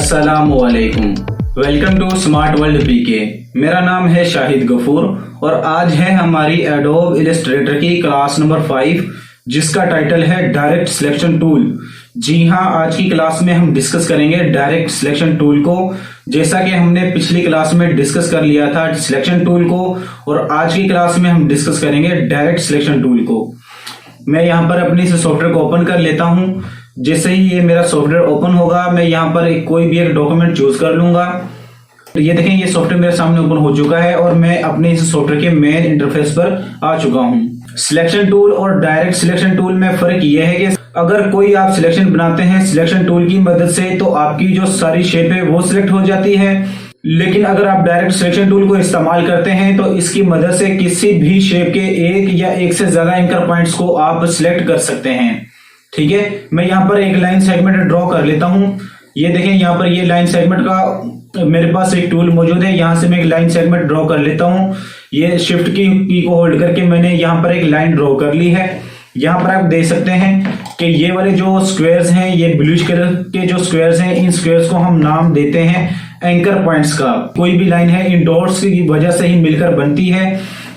अस्सलामुअलैकुम। Welcome to smart world पीके। मेरा नाम है शाहिद गफूर और आज है हमारी एडोब इलस्ट्रेटर की क्लास नंबर 5 जिसका टाइटल है डायरेक्ट सिलेक्शन टूल। जी हाँ, आज की क्लास में हम डिस्कस करेंगे डायरेक्ट सिलेक्शन टूल को। जैसा कि हमने पिछली क्लास में डिस्कस कर लिया था सिलेक्शन टूल को, और आज की क्लास में हम डिस्कस करेंगे डायरेक्ट सिलेक्शन टूल को। मैं यहाँ पर अपने इस सॉफ्टवेयर को ओपन कर लेता हूँ। जैसे ही ये मेरा सॉफ्टवेयर ओपन होगा, मैं यहाँ पर कोई भी एक डॉक्यूमेंट चूज कर लूंगा। तो ये देखें, ये सॉफ्टवेयर मेरे सामने ओपन हो चुका है और मैं अपने इस सॉफ्टवेयर के मेन इंटरफेस पर आ चुका हूँ। सिलेक्शन टूल और डायरेक्ट सिलेक्शन टूल में फर्क ये है कि अगर कोई आप सिलेक्शन बनाते हैं सिलेक्शन टूल की मदद से तो आपकी जो सारी शेप है वो सिलेक्ट हो जाती है, लेकिन अगर आप डायरेक्ट सिलेक्शन टूल को इस्तेमाल करते हैं तो इसकी मदद से किसी भी शेप के एक या एक से ज्यादा एंकर पॉइंट्स को आप सिलेक्ट कर सकते हैं। ठीक है, मैं यहाँ पर एक लाइन सेगमेंट ड्रॉ कर लेता हूँ। ये देखें, यहाँ पर ये लाइन सेगमेंट का मेरे पास एक टूल मौजूद है। यहाँ से मैं एक लाइन सेगमेंट ड्रॉ कर लेता हूँ। ये शिफ्ट की को होल्ड करके मैंने यहाँ पर एक लाइन ड्रॉ कर ली है। यहाँ पर आप देख सकते हैं कि ये वाले जो स्क्वायर्स हैं, ये ब्लूइश कलर के जो स्क्वायर्स हैं, इन स्क्वायर्स को हम नाम देते हैं एंकर पॉइंट्स का। कोई भी लाइन है इन डॉट्स की वजह से ही मिलकर बनती है।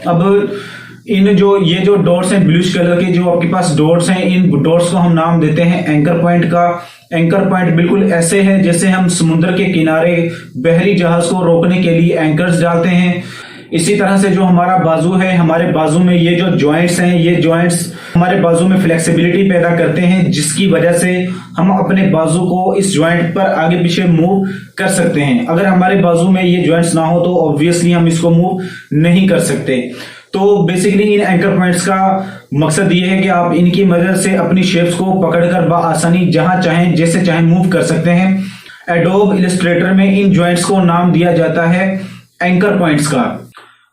अब इन ये जो डॉट्स हैं ब्लूइश कलर के, जो आपके पास डॉट्स हैं, इन डॉट्स को हम नाम देते हैं एंकर पॉइंट का। एंकर पॉइंट बिल्कुल ऐसे है जैसे हम समुद्र के किनारे बहरी जहाज को रोकने के लिए एंकर्स डालते हैं। इसी तरह से जो हमारा बाजू है, हमारे बाजू में ये जो जॉइंट्स हैं, ये जॉइंट्स हमारे बाजू में फ्लेक्सिबिलिटी पैदा करते हैं, जिसकी वजह से हम अपने बाजू को इस जॉइंट पर आगे पीछे मूव कर सकते हैं। अगर हमारे बाजू में ये जॉइंट्स ना हो तो ऑब्वियसली हम इसको मूव नहीं कर सकते। तो बेसिकली इन एंकर पॉइंट्स का मकसद ये है कि आप इनकी मदद से अपनी शेप्स को पकड़कर बआसानी जहां चाहें जैसे चाहें मूव कर सकते हैं। एडोब इलस्ट्रेटर में इन जॉइंट्स को नाम दिया जाता है एंकर पॉइंट्स का।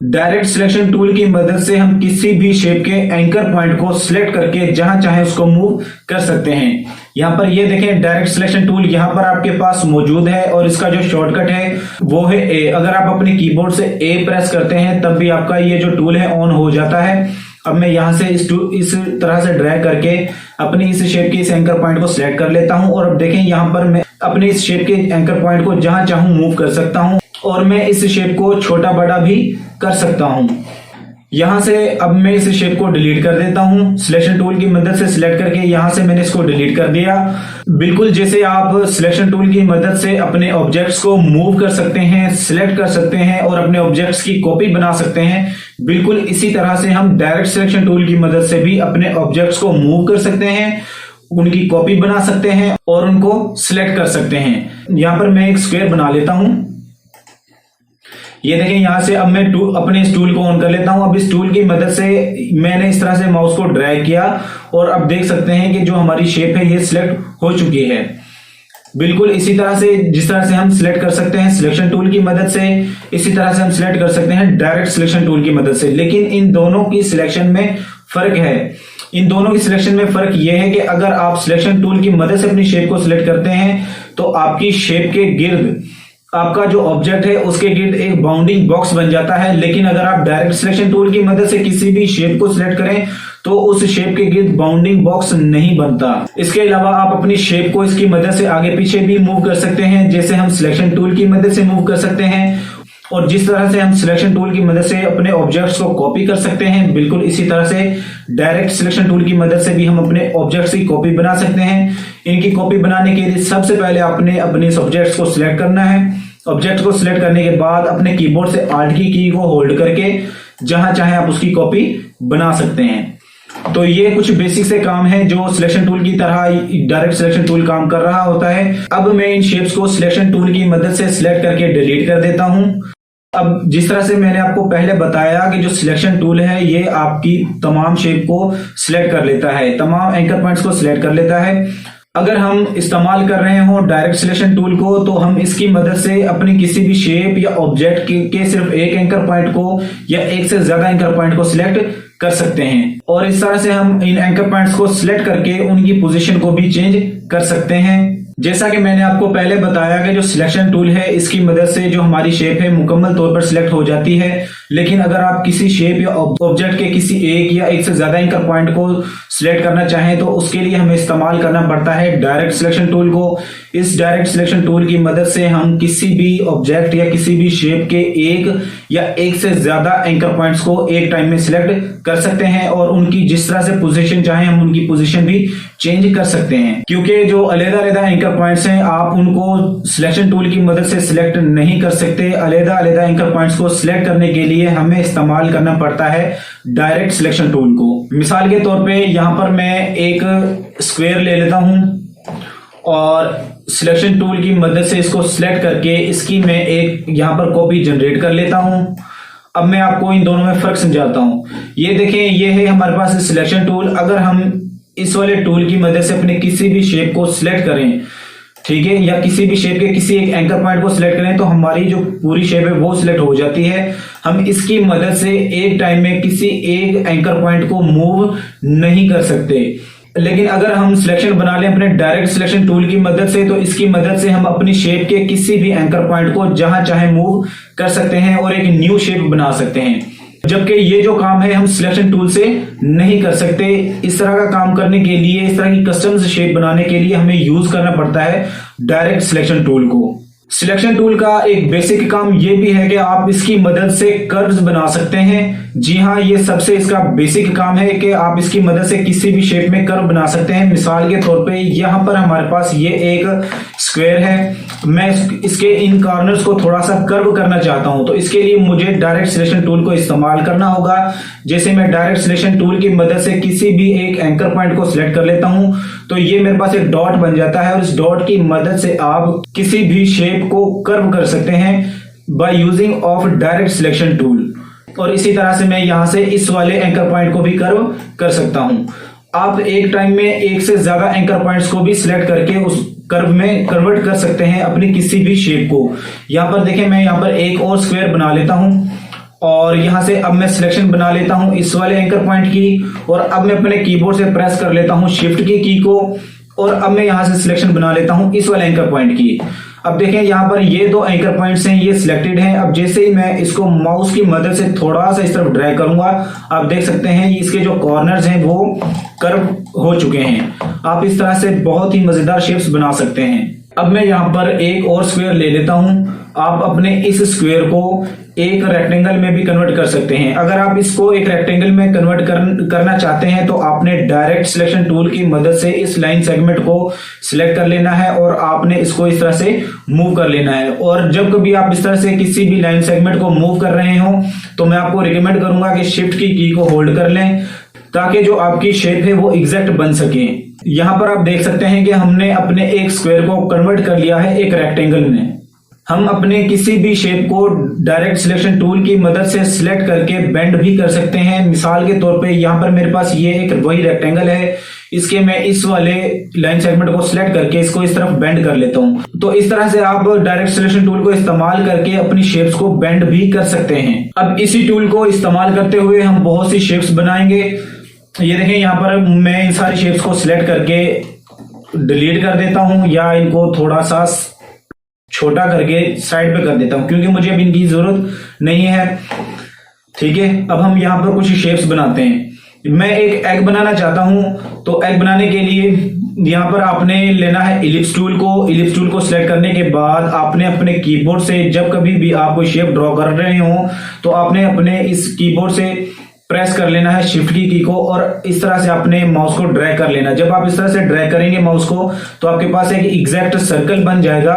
डायरेक्ट सिलेक्शन टूल की मदद से हम किसी भी शेप के एंकर पॉइंट को सिलेक्ट करके जहां चाहे उसको मूव कर सकते हैं। यहाँ पर ये देखें, डायरेक्ट सिलेक्शन टूल यहाँ पर आपके पास मौजूद है और इसका जो शॉर्टकट है वो है ए। अगर आप अपने कीबोर्ड से ए प्रेस करते हैं तब भी आपका ये जो टूल है ऑन हो जाता है। अब मैं यहाँ से इस तरह से ड्रैग करके अपनी इस शेप के इस एंकर पॉइंट को सिलेक्ट कर लेता हूँ। और अब देखें, यहाँ पर मैं अपने इस शेप के एंकर पॉइंट को जहां चाहूं मूव कर सकता हूं और मैं इस शेप को छोटा बड़ा भी कर सकता हूं। यहां से अब मैं इस शेप को डिलीट कर देता हूं। सिलेक्शन टूल की मदद से सिलेक्ट करके यहां से मैंने इसको डिलीट कर दिया। बिल्कुल जैसे आप सिलेक्शन टूल की मदद से अपने ऑब्जेक्ट्स को मूव कर सकते हैं, सिलेक्ट कर सकते हैं और अपने ऑब्जेक्ट्स की कॉपी बना सकते हैं, बिल्कुल इसी तरह से हम डायरेक्ट सिलेक्शन टूल की मदद से भी अपने ऑब्जेक्ट्स को मूव कर सकते हैं, उनकी कॉपी बना सकते हैं और उनको सिलेक्ट कर सकते हैं। यहां पर मैं एक स्क्वायर बना लेता हूं। ये देखें, यहां से अब मैं अपने इस टूल को ऑन कर लेता हूं। अब इस टूल की मदद से मैंने इस तरह से माउस को ड्रैग किया और अब देख सकते हैं कि जो हमारी शेप है ये सिलेक्ट हो चुकी है। बिल्कुल इसी तरह से जिस तरह से हम सिलेक्ट कर सकते हैं सिलेक्शन टूल की मदद से, इसी तरह से हम सिलेक्ट कर सकते हैं डायरेक्ट सिलेक्शन टूल की मदद से। लेकिन इन दोनों की सिलेक्शन में फर्क है। इन दोनों की सिलेक्शन में फर्क यह है कि अगर आप सिलेक्शन टूल की मदद से अपनी शेप को सिलेक्ट करते हैं तो आपकी शेप के गिर्द आपका जो ऑब्जेक्ट है उसके गिर्द एक बाउंडिंग बॉक्स बन जाता है। लेकिन अगर आप डायरेक्ट सिलेक्शन टूल की मदद से किसी भी शेप को सिलेक्ट करें तो उस शेप के गिर्द बाउंडिंग बॉक्स नहीं बनता। इसके अलावा आप अपनी शेप को इसकी मदद से आगे पीछे भी मूव कर सकते हैं, जैसे हम सिलेक्शन टूल की मदद से मूव कर सकते हैं। और जिस तरह से हम सिलेक्शन टूल की मदद से अपने ऑब्जेक्ट्स को कॉपी कर सकते हैं, बिल्कुल इसी तरह से डायरेक्ट सिलेक्शन टूल की मदद से भी हम अपने ऑब्जेक्ट्स की कॉपी बना सकते हैं। इनकी कॉपी बनाने के लिए सबसे पहले आपने अपने ऑब्जेक्ट्स को सिलेक्ट करना है। ऑब्जेक्ट को सिलेक्ट करने के बाद अपने कीबोर्ड से आल्ट की की को होल्ड करके जहां चाहे आप उसकी कॉपी बना सकते हैं। तो ये कुछ बेसिक से काम है जो सिलेक्शन टूल की तरह डायरेक्ट सिलेक्शन टूल काम कर रहा होता है। अब मैं इन शेप्स को सिलेक्शन टूल की मदद से सिलेक्ट करके डिलीट कर देता हूं। अब जिस तरह से मैंने आपको पहले बताया कि जो सिलेक्शन टूल है ये आपकी तमाम शेप को सिलेक्ट कर लेता है, तमाम एंकर पॉइंट्स को सिलेक्ट कर लेता है। अगर हम इस्तेमाल कर रहे हो डायरेक्ट सिलेक्शन टूल को तो हम इसकी मदद से अपनी किसी भी शेप या ऑब्जेक्ट के सिर्फ एक एंकर पॉइंट को या एक से ज्यादा एंकर पॉइंट को सिलेक्ट कर सकते हैं। और इस तरह से हम इन एंकर पॉइंट्स को सिलेक्ट करके उनकी पोजीशन को भी चेंज कर सकते हैं। जैसा कि मैंने आपको पहले बताया कि जो सिलेक्शन टूल है इसकी मदद से जो हमारी शेप है मुकम्मल तौर पर सिलेक्ट हो जाती है। लेकिन अगर आप किसी शेप या ऑब्जेक्ट के किसी एक या एक से ज्यादा एंकर पॉइंट को सिलेक्ट करना चाहें तो उसके लिए हमें इस्तेमाल करना पड़ता है डायरेक्ट सिलेक्शन टूल को। इस डायरेक्ट सिलेक्शन टूल की मदद से हम किसी भी ऑब्जेक्ट या किसी भी शेप के एक या एक से ज्यादा एंकर पॉइंट्स को एक टाइम में सिलेक्ट कर सकते हैं और उनकी जिस तरह से पोजीशन चाहे हम उनकी पोजीशन भी चेंज कर सकते हैं। क्योंकि जो अलग-अलग एंकर पॉइंट्स हैं आप उनको सिलेक्शन टूल की मदद से सिलेक्ट नहीं कर सकते। अलग-अलग एंकर पॉइंट्स को सिलेक्ट करने के लिए हमें इस्तेमाल करना पड़ता है डायरेक्ट सिलेक्शन टूल को। मिसाल के तौर पे यहां पर मैं एक स्क्वायर ले लेता हूं और सिलेक्शन टूल की मदद से इसको सिलेक्ट करके इसकी मैं एक यहां पर कॉपी जनरेट कर लेता हूं। अब मैं आपको इन दोनों में फर्क समझाता हूं। ये देखें, ये है हमारे पास सिलेक्शन टूल। अगर हम इस वाले टूल की मदद से अपने किसी भी शेप को सिलेक्ट करें, ठीक है, या किसी भी शेप के किसी एक एंकर पॉइंट को सिलेक्ट करें तो हमारी जो पूरी शेप है वो सिलेक्ट हो जाती है। हम इसकी मदद से एक टाइम में किसी एक एंकर पॉइंट को मूव नहीं कर सकते। लेकिन अगर हम सिलेक्शन बना लें अपने डायरेक्ट सिलेक्शन टूल की मदद से तो इसकी मदद से हम अपनी शेप के किसी भी एंकर पॉइंट को जहां चाहे मूव कर सकते हैं और एक न्यू शेप बना सकते हैं। जबकि ये जो काम है हम सिलेक्शन टूल से नहीं कर सकते। इस तरह का काम करने के लिए, इस तरह की कस्टम शेप बनाने के लिए हमें यूज करना पड़ता है डायरेक्ट सिलेक्शन टूल को। सिलेक्शन टूल का एक बेसिक काम ये भी है कि आप इसकी मदद से कर्व्स बना सकते हैं। जी हाँ, ये सबसे इसका बेसिक काम है कि आप इसकी मदद से किसी भी शेप में कर्व बना सकते हैं। मिसाल के तौर पे यहाँ पर हमारे पास ये एक स्क्वायर है, मैं इसके इन कॉर्नर्स को थोड़ा सा कर्व करना चाहता हूं तो इसके लिए मुझे डायरेक्ट सिलेक्शन टूल को इस्तेमाल करना होगा। जैसे मैं डायरेक्ट सिलेक्शन टूल की मदद से किसी भी एक एंकर पॉइंट को सिलेक्ट कर लेता हूं तो ये मेरे पास एक डॉट बन जाता है और इस डॉट की मदद से आप किसी भी शेप को कर्व कर सकते हैं by using of direct selection tool. और इसी तरह से मैं यहां से इस वाले एंकर पॉइंट को भी कर्व कर सकता हूं। आप एक टाइम में एक से ज्यादा एंकर पॉइंट्स को भी सिलेक्ट करके उस कर्व में कन्वर्ट कर सकते हैं अपनी किसी भी शेप को। यहां पर देखें, मैं यहां पर एक और स्क्वायर बना लेता हूं और यहां से अब मैं सिलेक्शन बना लेता हूं इस वाले एंकर पॉइंट की और अब मैं अपने कीबोर्ड से प्रेस कर लेता हूं शिफ्ट की को और अब मैं यहां से सिलेक्शन बना लेता हूं इस वाले एंकर पॉइंट की। अब देखें, यहां पर ये दो एंकर पॉइंट्स हैं, ये सिलेक्टेड हैं। अब जैसे ही मैं इसको माउस की मदद से थोड़ा सा इस तरफ ड्रैग करूंगा आप देख सकते हैं इसके जो कॉर्नर्स हैं वो कर्व हो चुके हैं। आप इस तरह से बहुत ही मजेदार शेप्स बना सकते हैं। अब मैं यहां पर एक और स्क्वायर ले लेता हूं। आप अपने इस स्क्वायर को एक रेक्टेंगल में भी कन्वर्ट कर सकते हैं। अगर आप इसको एक रेक्टेंगल में कन्वर्ट करना चाहते हैं तो आपने डायरेक्ट सिलेक्शन टूल की मदद से इस लाइन सेगमेंट को सिलेक्ट कर लेना है और आपने इसको इस तरह से मूव कर लेना है। और जब कभी आप इस तरह से किसी भी लाइन सेगमेंट को मूव कर रहे हो तो मैं आपको रिकमेंड करूंगा कि शिफ्ट की को होल्ड कर लें ताकि जो आपकी शेप है वो एग्जैक्ट बन सके। यहां पर आप देख सकते हैं कि हमने अपने एक स्क्वायर को कन्वर्ट कर लिया है एक रेक्टेंगल में। हम अपने किसी भी शेप को डायरेक्ट सिलेक्शन टूल की मदद से सिलेक्ट करके बेंड भी कर सकते हैं। मिसाल के तौर पे यहाँ पर मेरे पास ये एक वही रेक्टेंगल है, इसके मैं इस वाले लाइन सेगमेंट को सिलेक्ट करके इसको इस तरफ बेंड कर लेता हूँ। तो इस तरह से आप डायरेक्ट सिलेक्शन टूल को इस्तेमाल करके अपनी शेप्स को बेंड भी कर सकते हैं। अब इसी टूल को इस्तेमाल करते हुए हम बहुत सी शेप्स बनाएंगे। ये देखें, यहाँ पर मैं इन सारी शेप्स को सिलेक्ट करके डिलीट कर देता हूं या इनको थोड़ा सा छोटा करके साइड पे कर देता हूं क्योंकि मुझे अब इनकी जरूरत नहीं है। ठीक है, अब हम यहां पर कुछ शेप्स बनाते हैं। मैं एक एग बनाना चाहता हूं तो एग बनाने के लिए यहां पर आपने लेना है इलिप्स टूल को। इलिप्स टूल को सिलेक्ट करने के बाद आपने अपने कीबोर्ड से जब कभी भी आप कोई शेप ड्रॉ कर रहे हो तो आपने अपने इस कीबोर्ड से प्रेस कर लेना है शिफ्ट की को और इस तरह से आपने माउस को ड्रैग कर लेना। जब आप इस तरह से ड्रैग करेंगे माउस को तो आपके पास एक एग्जैक्ट सर्कल बन जाएगा।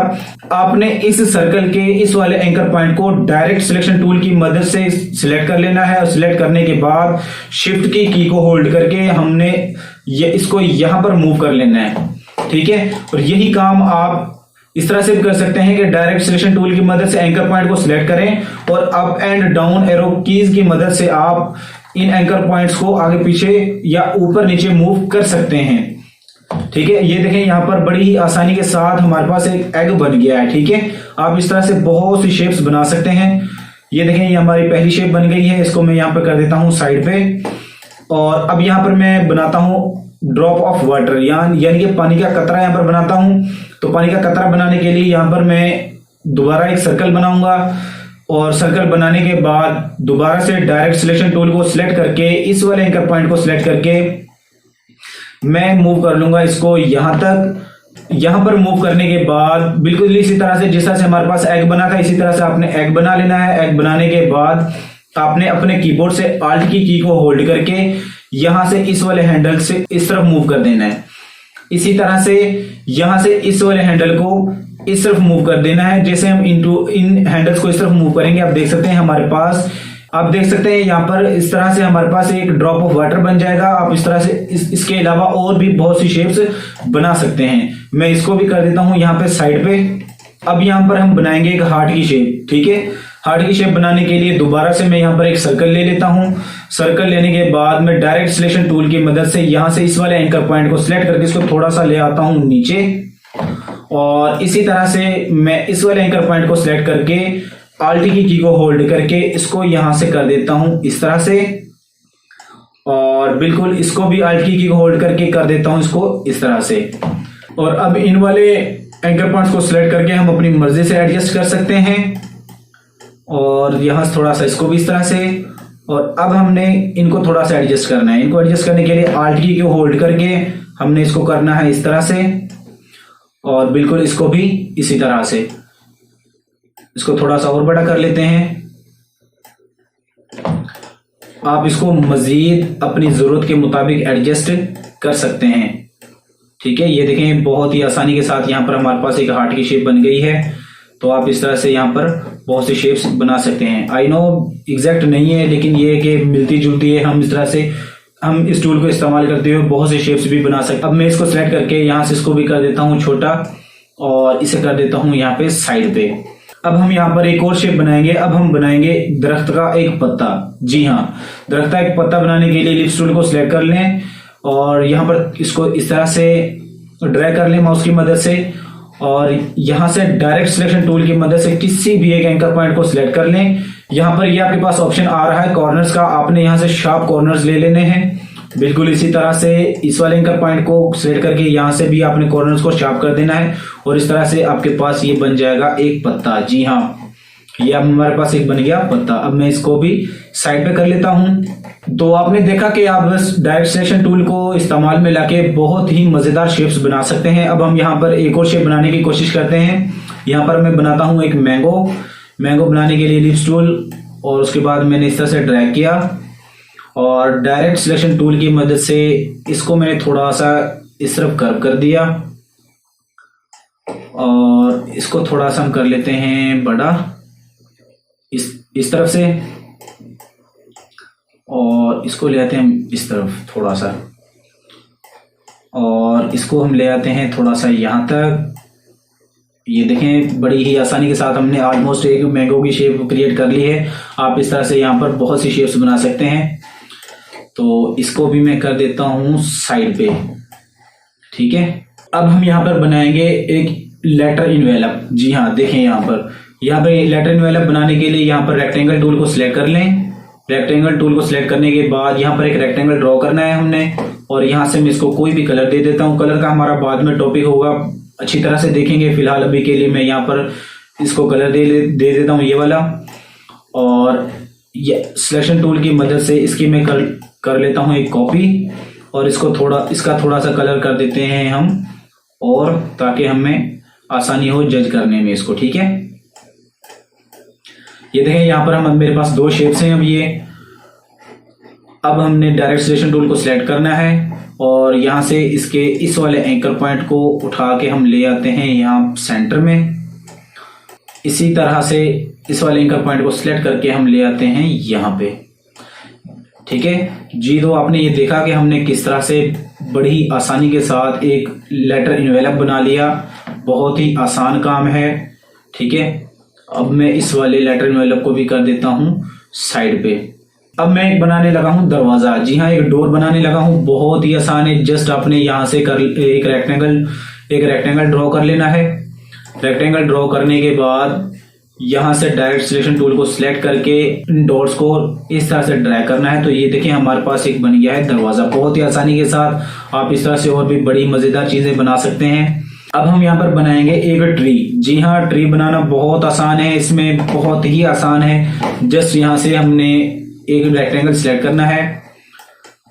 आपने इस सर्कल के इस वाले एंकर पॉइंट को डायरेक्ट सिलेक्शन टूल की मदद से सिलेक्ट कर लेना है और सिलेक्ट करने के बाद शिफ्ट की को होल्ड करके हमने इसको यहां पर मूव कर लेना है। ठीक है, और यही काम आप इस तरह से भी कर सकते हैं कि डायरेक्ट सिलेक्शन टूल की मदद से एंकर पॉइंट को सिलेक्ट करें और up and down arrow keys की मदद से आप इन एंकर पॉइंट्स को आगे पीछे या ऊपर नीचे मूव कर सकते हैं। ठीक है, ये देखें यहाँ पर बड़ी ही आसानी के साथ हमारे पास एक एग बन गया है। ठीक है, आप इस तरह से बहुत सी शेप्स बना सकते हैं। ये देखें, ये हमारी पहली शेप बन गई है, इसको मैं यहाँ पर कर देता हूँ साइड पे। और अब यहाँ पर मैं बनाता हूँ ड्रॉप ऑफ वाटर यानी कि पानी का कतरा यहाँ पर बनाता हूँ। तो पानी का कतरा बनाने के लिए यहाँ पर मैं दोबारा एक सर्कल बनाऊंगा और सर्कल बनाने के बाद दोबारा से डायरेक्ट सिलेक्शन टूल को सिलेक्ट करके इस वाले एंकर पॉइंट को सिलेक्ट करके मैं मूव कर लूंगा इसको यहां तक। यहां पर मूव करने के बाद बिल्कुल इसी तरह से जिस तरह से हमारे पास एग बना था इसी तरह से आपने एग बना लेना है। एग बनाने के बाद आपने अपने कीबोर्ड से Alt की को होल्ड करके यहां से इस वाले हैंडल से इस तरफ मूव कर देना है। इसी तरह से यहां से इस वाले हैंडल को इस तरफ मूव कर देना है। जैसे हम इन हैंडल्स को इस तरफ मूव करेंगे आप देख सकते हैं हमारे पास, आप देख सकते हैं यहाँ पर इस तरह से हमारे पास एक ड्रॉप ऑफ वाटर बन जाएगा। आप इस तरह से इसके अलावा और भी बहुत सी शेप्स बना सकते हैं। मैं इसको भी कर देता हूं यहाँ पे साइड पे। अब यहाँ पर हम बनाएंगे एक हार्ट की शेप, ठीक है। हार्ट की शेप बनाने के लिए दोबारा से मैं यहाँ पर एक सर्कल ले लेता हूं। सर्कल लेने के बाद मैं डायरेक्ट सिलेक्शन टूल की मदद से यहाँ से इस वाले एंकर पॉइंट को सिलेक्ट करके इसको थोड़ा सा ले आता हूं नीचे और इसी तरह से मैं इस वाले एंकर पॉइंट को सिलेक्ट करके Alt की को होल्ड करके इसको यहां से कर देता हूं इस तरह से और बिल्कुल इसको भी Alt की को होल्ड करके कर देता हूं इसको इस तरह से। और अब इन वाले एंकर पॉइंट्स को सिलेक्ट करके हम अपनी मर्जी से एडजस्ट कर सकते हैं और यहां से थोड़ा सा इसको भी इस तरह से। और अब हमने इनको थोड़ा सा एडजस्ट करना है। इनको एडजस्ट करने के लिए Alt की को होल्ड करके हमने इसको करना है इस तरह से और बिल्कुल इसको भी इसी तरह से। इसको थोड़ा सा और बड़ा कर लेते हैं। आप इसको मजीद अपनी जरूरत के मुताबिक एडजस्ट कर सकते हैं, ठीक है। ये देखें बहुत ही आसानी के साथ यहाँ पर हमारे पास एक हार्ट की शेप बन गई है। तो आप इस तरह से यहाँ पर बहुत सी शेप्स बना सकते हैं। आई नो एग्जैक्ट नहीं है लेकिन ये कि मिलती जुलती है। हम इस तरह से हम इस टूल को इस्तेमाल करते हुए बहुत सी शेप्स भी बना सकते हैं। अब मैं इसको सिलेक्ट करके यहाँ से इसको भी कर देता हूँ छोटा और इसे कर देता हूँ यहाँ पे साइड पे। अब हम यहाँ पर एक और शेप बनाएंगे। अब हम बनाएंगे दरख्त का एक पत्ता। जी हाँ, दरख्त का एक पत्ता बनाने के लिए लिफ्ट टूल को सिलेक्ट कर लें और यहाँ पर इसको इस तरह से ड्रैग कर लें माउस की मदद से और यहाँ से डायरेक्ट सिलेक्शन टूल की मदद से किसी भी एक एंकर पॉइंट को सिलेक्ट कर लें। यहाँ पर ये आपके पास ऑप्शन आ रहा है कॉर्नर्स का, आपने यहाँ से शार्प कॉर्नर्स ले लेने हैं। बिल्कुल इसी तरह से इस वाले एंकर पॉइंट को सिलेक्ट करके यहाँ से भी आपने कॉर्नर्स को शार्प कर देना है और इस तरह से आपके पास ये बन जाएगा एक पत्ता। जी हाँ, ये अब हमारे पास एक बन गया पत्ता। अब मैं इसको भी साइड पे कर लेता हूं। तो आपने देखा कि आप बस डायरेक्ट सिलेक्शन टूल को इस्तेमाल में लाके बहुत ही मजेदार शेप्स बना सकते हैं। अब हम यहाँ पर एक और शेप बनाने की कोशिश करते हैं। यहाँ पर मैं बनाता हूँ एक मैंगो बनाने के लिए लिफ्ट टूल और उसके बाद मैंने इस तरह से ड्रैग किया और डायरेक्ट सिलेक्शन टूल की मदद से इसको मैंने थोड़ा सा इस तरफ कर्व कर दिया और इसको थोड़ा सा हम कर लेते हैं बड़ा इस तरफ से और इसको ले आते हैं हम इस तरफ थोड़ा सा और इसको हम ले आते हैं थोड़ा सा यहाँ तक। ये देखें बड़ी ही आसानी के साथ हमने ऑलमोस्ट एक मैंगो की शेप क्रिएट कर ली है। आप इस तरह से यहाँ पर बहुत सी शेप्स बना सकते हैं। तो इसको भी मैं कर देता हूँ साइड पे, ठीक है। अब हम यहाँ पर बनाएंगे एक लेटर इनवेलप। जी हाँ, देखें यहाँ पर लेटर इनवेलप बनाने के लिए यहाँ पर रेक्टेंगल टूल को सिलेक्ट कर लें। रेक्टेंगल टूल को सिलेक्ट करने के बाद यहाँ पर एक रेक्टेंगल ड्रॉ करना है हमने और यहाँ से मैं इसको कोई भी कलर दे देता हूँ। कलर का हमारा बाद में टॉपिक होगा, अच्छी तरह से देखेंगे। फिलहाल अभी के लिए मैं यहाँ पर इसको कलर दे देता हूँ ये वाला और ये सिलेक्शन टूल की मदद से इसकी मैं कर लेता हूँ एक कॉपी और इसका थोड़ा सा कलर कर देते हैं हम और ताकि हमें आसानी हो जज करने में इसको, ठीक है। ये देखें यहाँ पर मेरे पास दो शेप्स हैं। अब हमने डायरेक्ट सिलेक्शन टूल को सिलेक्ट करना है और यहाँ से इसके इस वाले एंकर पॉइंट को उठा के हम ले आते हैं यहाँ सेंटर में। इसी तरह से इस वाले एंकर पॉइंट को सिलेक्ट करके हम ले आते हैं यहाँ पे, ठीक है जी। तो आपने ये देखा कि हमने किस तरह से बड़ी आसानी के साथ एक लेटर इनवेलप बना लिया। बहुत ही आसान काम है, ठीक है। अब मैं इस वाले लेटर इनवेलप को भी कर देता हूँ साइड पे। अब मैं एक बनाने लगा हूँ दरवाजा। जी हाँ, एक डोर बनाने लगा हूँ। बहुत ही आसान है। जस्ट आपने यहाँ से एक रेक्टेंगल ड्रॉ कर लेना है। रेक्टेंगल ड्रॉ करने के बाद यहाँ से डायरेक्ट सिलेक्शन टूल को सिलेक्ट करके इन डॉट्स को इस तरह से ड्रैग करना है। तो ये देखिए हमारे पास एक बन गया है दरवाजा। बहुत ही आसानी के साथ आप इस तरह से और भी बड़ी मजेदार चीजें बना सकते हैं। अब हम यहाँ पर बनाएंगे एक ट्री। जी हाँ, ट्री बनाना बहुत आसान है, इसमें बहुत ही आसान है। जस्ट यहाँ से हमने एक रेक्टेंगल सिलेक्ट करना है,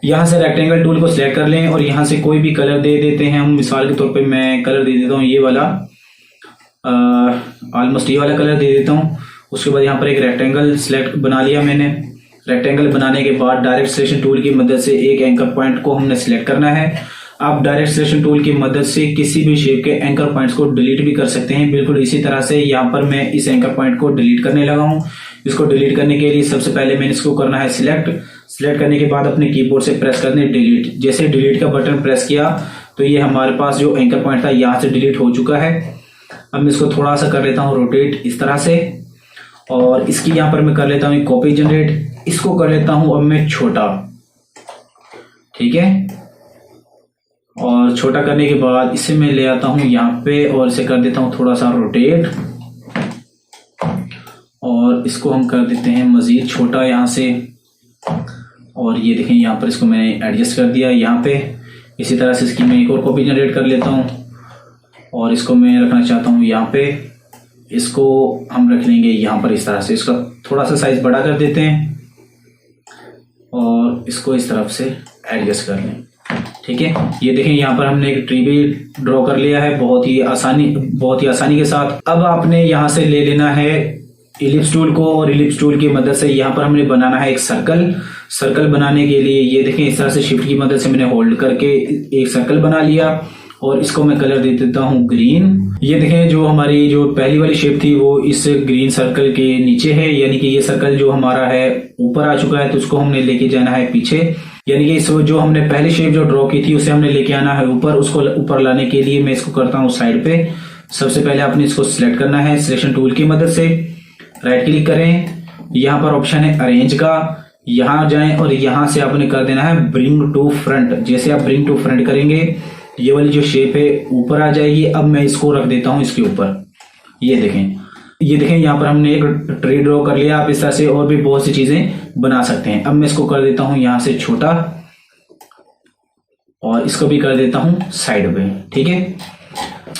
यहाँ से रेक्टेंगल टूल को सिलेक्ट कर लें और यहाँ से कोई भी कलर दे देते हैं हम। मिसाल के तौर पे मैं कलर दे देता हूँ ये वाला, ऑलमोस्ट ये वाला कलर दे देता हूँ। उसके बाद यहाँ पर एक रेक्टेंगल सिलेक्ट बना लिया मैंने। रेक्टेंगल बनाने के बाद डायरेक्ट सिलेक्शन टूल की मदद से एक एंकर पॉइंट को हमने सिलेक्ट करना है। आप डायरेक्ट सिलेक्शन टूल की मदद से किसी भी शेप के एंकर पॉइंट्स को डिलीट भी कर सकते हैं। बिल्कुल इसी तरह से यहाँ पर मैं इस एंकर पॉइंट को डिलीट करने लगा हूँ। इसको डिलीट करने के लिए सबसे पहले मैंने इसको करना है सिलेक्ट करने के बाद अपने कीबोर्ड से प्रेस करने डिलीट। जैसे डिलीट का बटन प्रेस किया तो ये हमारे पास जो एंकर पॉइंट था यहाँ से डिलीट हो चुका है। अब मैं इसको थोड़ा सा कर लेता हूँ रोटेट इस तरह से, और इसकी यहाँ पर मैं कर लेता हूँ कॉपी जनरेट। इसको कर लेता हूँ अब मैं छोटा, ठीक है। और छोटा करने के बाद इसे मैं ले आता हूँ यहाँ पे और इसे कर देता हूँ थोड़ा सा रोटेट, और इसको हम कर देते हैं मजीद छोटा यहाँ से। और ये देखें यहाँ पर इसको मैंने एडजस्ट कर दिया यहाँ पे। इसी तरह से इसकी मैं एक और कॉपी जनरेट कर लेता हूँ और इसको मैं रखना चाहता हूँ यहाँ पे। इसको हम रख लेंगे यहाँ पर इस तरह से। इसका थोड़ा सा साइज बड़ा कर देते हैं और इसको इस तरफ से एडजस्ट कर लें, ठीक है। ये देखें यहाँ पर हमने एक ट्री भी ड्रॉ कर लिया है बहुत ही आसानी के साथ। अब आपने यहाँ से ले लेना है इलिप्स टूल को, और इलिप्स टूल की मदद से यहाँ पर हमने बनाना है एक सर्कल बनाने के लिए ये देखें इस तरह से शिफ्ट की मदद से मैंने होल्ड करके एक सर्कल बना लिया, और इसको मैं कलर दे देता हूँ ग्रीन। ये देखें जो हमारी जो पहली वाली शेप थी वो इस ग्रीन सर्कल के नीचे है, यानी कि ये सर्कल जो हमारा है ऊपर आ चुका है, तो उसको हमने लेके जाना है पीछे। यानी कि इस जो हमने पहली शेप जो ड्रॉ की थी उसे हमने लेके आना है ऊपर। उसको ऊपर लाने के लिए मैं इसको करता हूँ साइड पे। सबसे पहले आपने इसको सिलेक्ट करना है सिलेक्शन टूल की मदद से, राइट क्लिक करें, यहाँ पर ऑप्शन है अरेंज का, यहाँ जाएं और यहाँ से आपने कर देना है ब्रिंग टू फ्रंट। जैसे आप ब्रिंग टू फ्रंट करेंगे ये वाली जो शेप है ऊपर आ जाएगी। अब मैं इसको रख देता हूँ इसके ऊपर। ये देखें यहाँ पर हमने एक ट्री ड्रॉ कर लिया। आप इस तरह से और भी बहुत सी चीजें बना सकते हैं। अब मैं इसको कर देता हूँ यहाँ से छोटा और इसको भी कर देता हूँ साइड पे, ठीक है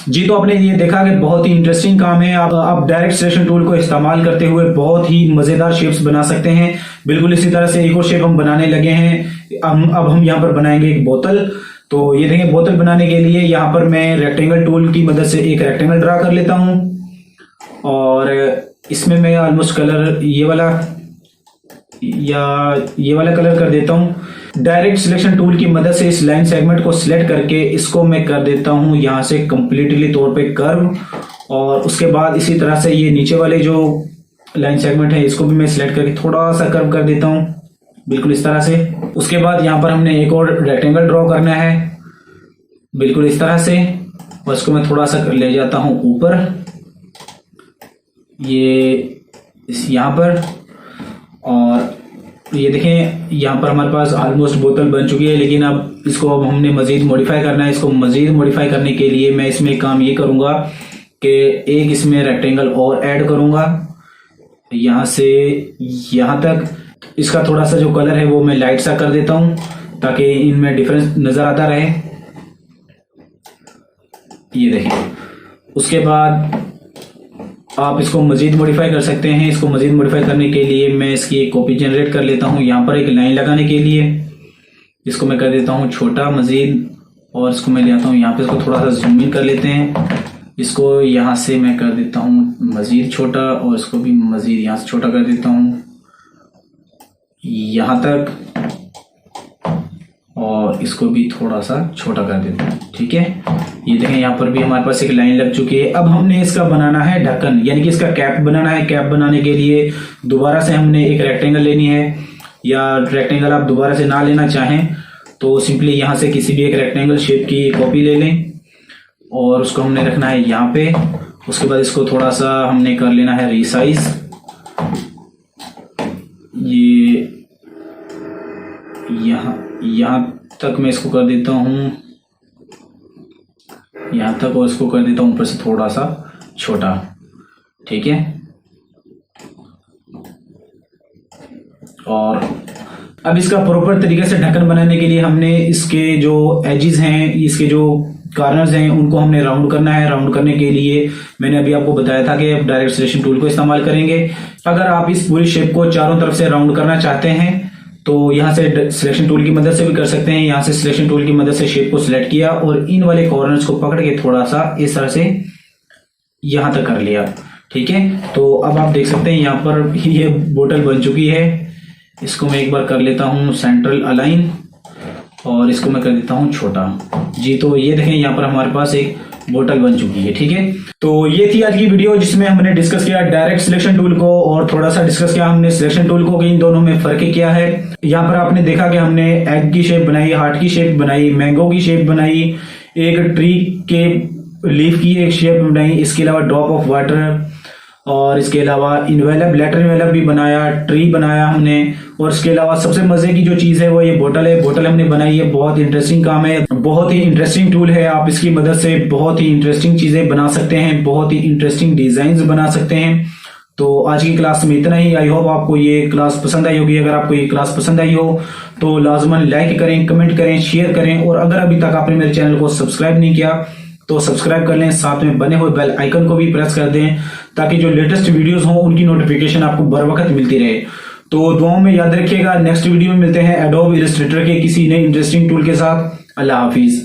जी। तो आपने ये देखा कि बहुत ही इंटरेस्टिंग काम है। आप डायरेक्ट सिलेक्शन टूल को इस्तेमाल करते हुए बहुत ही मजेदार शेप्स बना सकते हैं। बिल्कुल इसी तरह से एक और शेप हम बनाने लगे हैं। अब हम यहाँ पर बनाएंगे एक बोतल। तो ये देखें बोतल बनाने के लिए यहाँ पर मैं रेक्टेंगल टूल की मदद से एक रेक्टेंगल ड्रा कर लेता हूँ, और इसमें मैं ऑलमोस्ट कलर ये वाला कलर कर देता हूँ। डायरेक्ट सिलेक्शन टूल की मदद से इस लाइन सेगमेंट को सिलेक्ट करके इसको मैं कर देता हूँ यहाँ से कंप्लीटली तौर पे कर्व, और उसके बाद इसी तरह से ये नीचे वाले जो लाइन सेगमेंट है इसको भी मैं सिलेक्ट करके थोड़ा सा कर्व कर देता हूँ बिल्कुल इस तरह से। उसके बाद यहाँ पर हमने एक और रेक्टेंगल ड्रॉ करना है बिल्कुल इस तरह से, और इसको मैं थोड़ा सा ले जाता हूँ ऊपर ये यहाँ पर। और ये देखें यहाँ पर हमारे पास ऑलमोस्ट बोतल बन चुकी है, लेकिन अब इसको हमने मजीद मॉडिफाई करना है। इसको मजीद मॉडिफाई करने के लिए मैं इसमें काम ये करूँगा कि एक इसमें रेक्टेंगल और ऐड करूँगा यहाँ से यहाँ तक। इसका थोड़ा सा जो कलर है वो मैं लाइट सा कर देता हूँ ताकि इनमें डिफरेंस नजर आता रहे। ये देखें। उसके बाद आप इसको मजीद मॉडिफाई कर सकते हैं। इसको मजीद मॉडिफाई करने के लिए मैं इसकी एक कॉपी जनरेट कर लेता हूँ यहाँ पर एक लाइन लगाने के लिए। इसको मैं कर देता हूँ छोटा मजीद, और इसको मैं ले आता हूँ यहाँ पे। इसको थोड़ा सा जूम इन कर लेते हैं। इसको यहाँ से मैं कर देता हूँ मजीद छोटा, और इसको भी मजीद यहाँ से छोटा कर देता हूँ यहाँ तक, और इसको भी थोड़ा सा छोटा कर देता हूँ, ठीक है। ये देखें यहाँ पर भी हमारे पास एक लाइन लग चुकी है। अब हमने इसका बनाना है ढक्कन, यानी कि इसका कैप बनाना है। कैप बनाने के लिए दोबारा से हमने एक रेक्टेंगल लेनी है, या रेक्टेंगल आप दोबारा से ना लेना चाहें तो सिंपली यहाँ से किसी भी एक रेक्टेंगल शेप की कॉपी ले लें, और उसको हमने रखना है यहाँ पे। उसके बाद इसको थोड़ा सा हमने कर लेना है रीसाइज। ये यहाँ तक मैं इसको कर देता हूँ यहाँ तक, और इसको कर देता हूँ ऊपर से थोड़ा सा छोटा, ठीक है। और अब इसका प्रॉपर तरीके से ढक्कन बनाने के लिए हमने इसके जो एजेस हैं, इसके जो कॉर्नर्स हैं उनको हमने राउंड करना है। राउंड करने के लिए मैंने अभी आपको बताया था कि आप डायरेक्ट सिलेक्शन टूल को इस्तेमाल करेंगे। अगर आप इस पूरी शेप को चारों तरफ से राउंड करना चाहते हैं तो यहाँ से सिलेक्शन टूल की मदद से भी कर सकते हैं। यहाँ से सिलेक्शन टूल की मदद से शेप को सिलेक्ट किया और इन वाले कॉर्नर्स को पकड़ के थोड़ा सा इस तरह से यहां तक कर लिया। ठीक है, तो अब आप देख सकते हैं यहाँ पर ये बोतल बन चुकी है। इसको मैं एक बार कर लेता हूँ सेंट्रल अलाइन और इसको मैं कर देता हूँ छोटा जी। तो ये देखें यहाँ पर हमारे पास एक बोतल बन चुकी है। ठीक है, तो ये थी आज की वीडियो जिसमें हमने डिस्कस किया डायरेक्ट सिलेक्शन टूल को और थोड़ा सा डिस्कस किया हमने सिलेक्शन टूल को कि इन दोनों में फर्क क्या है। यहाँ पर आपने देखा कि हमने एग की शेप बनाई, हार्ट की शेप बनाई, मैंगो की शेप बनाई, एक ट्री के लीफ की एक शेप बनाई, इसके अलावा ड्रॉप ऑफ वाटर और इसके अलावा इन्वेलप, लेटर इन्वेलप भी बनाया, ट्री बनाया हमने। और इसके अलावा सबसे मजे की जो चीज है वो ये बोतल है। बोतल हमने बनाई है, बहुत इंटरेस्टिंग काम है, बहुत ही इंटरेस्टिंग टूल है। आप इसकी मदद से बहुत ही इंटरेस्टिंग चीजें बना सकते हैं, बहुत ही इंटरेस्टिंग डिजाइन बना सकते हैं। तो आज की क्लास में इतना ही। आई होप आपको ये क्लास पसंद आई होगी। अगर आपको ये क्लास पसंद आई हो तो लाजमन लाइक करें, कमेंट करें, शेयर करें और अगर अभी तक आपने मेरे चैनल को सब्सक्राइब नहीं किया तो सब्सक्राइब कर लें, साथ में बने हुए बेल आइकन को भी प्रेस कर दें ताकि जो लेटेस्ट वीडियोस हों उनकी नोटिफिकेशन आपको बर वक्त मिलती रहे। तो दुआओं में याद रखिएगा। नेक्स्ट वीडियो में मिलते हैं एडोब इलस्ट्रेटर के किसी नए इंटरेस्टिंग टूल के साथ। अल्लाह हाफिज।